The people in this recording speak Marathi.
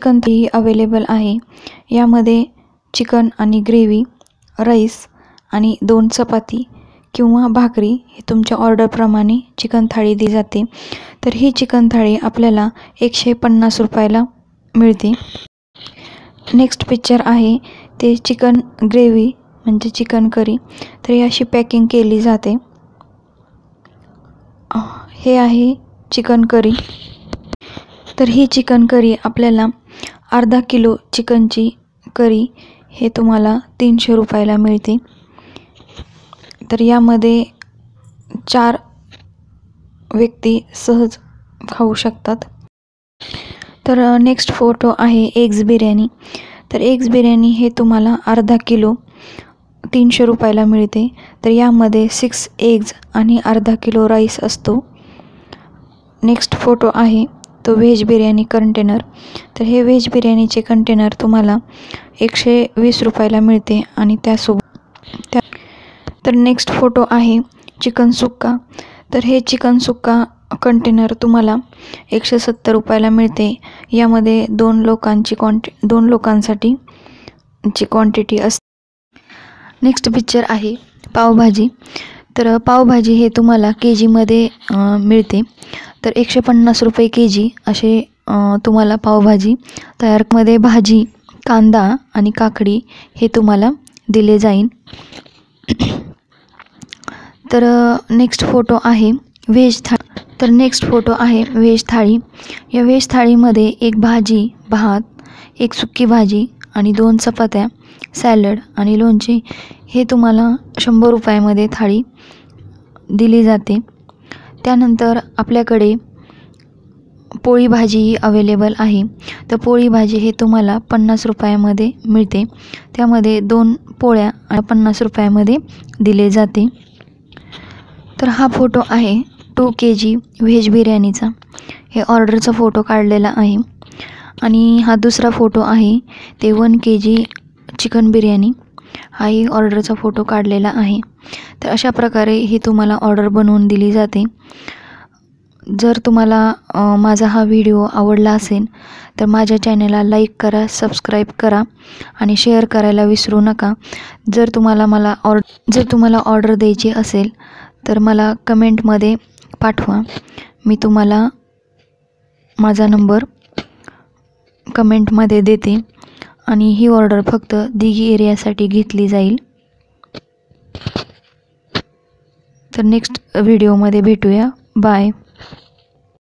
चिकन थाळी अवेलेबल आहे। यामध्ये चिकन आणि ग्रेव्ही, राईस आणि 2 चपाती किंवा भाकरी हे तुमच्या ऑर्डरप्रमाणे चिकन थाळी दिली जाते। तर ही चिकन थाळी आपल्याला 150 रुपयाला मिळते। नेक्स्ट पिक्चर आहे ते चिकन ग्रेव्ही म्हणजे चिकन करी। तर ही अशी पॅकिंग केली जाते। हे आहे चिकन करी। तर ही चिकन करी आपल्याला अर्धा किलो चिकनची करी हे तुम्हाला 300 रुपयाला मिळते। तर यामध्ये 4 व्यक्ती सहज खाऊ शकतात। तर नेक्स्ट फोटो आहे एग्स बिर्याणी। तर एग्स बिर्याणी हे तुम्हाला अर्धा किलो 300 रुपयाला मिळते। तर यामध्ये 6 एग्स आणि अर्धा किलो राईस असतो। नेक्स्ट फोटो आहे तो व्हेज बिर्याणी कंटेनर। तर हे व्हेज बिर्याणीचे कंटेनर तुम्हाला 120 रुपयाला मिळते आणि त्यासोबत तर नेक्स्ट फोटो आहे चिकन सुक्का। तर हे चिकन सुक्का कंटेनर तुम्हाला 170 रुपयाला मिळते। यामध्ये 2 लोकांसाठी ची क्वांटिटी असते। नेक्स्ट पिक्चर आहे पावभाजी। तर पावभाजी हे तुम्हाला केजीमध्ये मिळते। तर 150 रुपये केजी असे तुम्हाला पावभाजी तयारमध्ये भाजी, कांदा आणि काकडी हे तुम्हाला दिले जाईल। तर नेक्स्ट फोटो आहे व्हेज थाळी। तर नेक्स्ट फोटो आहे व्हेज थाळी। या व्हेज थाळीमध्ये 1 भाजी, भात, 1 सुक्की भाजी आणि 2 चपात्या, सॅलड आणि लोणचे हे तुम्हाला 100 रुपयामध्ये थाळी दिली जाते। त्यानंतर आपल्याकडे पोळी भाजीही अवेलेबल आहे। तर पोळी भाजी हे तुम्हाला 50 रुपयामध्ये मिळते। त्यामध्ये 2 पोळ्या 50 रुपयामध्ये दिले जाते। तर हा फोटो आहे 2 केजी व्हेज बिर्याणीचा। हे ऑर्डरचा फोटो काढलेला आहे। आणि हा दुसरा फोटो आहे ते 1 केजी चिकन बिर्याणी। हाही ऑर्डरचा फोटो काढलेला आहे। तर अशा प्रकारे ही तुम्हाला ऑर्डर बनवून दिली जाते। जर तुम्हाला माझा हा व्हिडिओ आवडला असेल तर माझ्या चॅनलला लाईक करा, सबस्क्राईब करा आणि शेअर करायला विसरू नका। जर तुम्हाला ऑर्डर द्यायची असेल तर मला कमेंटमध्ये पाठवा। मी तुम्हाला माझा नंबर कमेंटमध्ये देते आणि ही ऑर्डर फक्त दिघी एरियासाठी घेतली जाईल। तर नेक्स्ट व्हिडिओमध्ये भेटूया। बाय।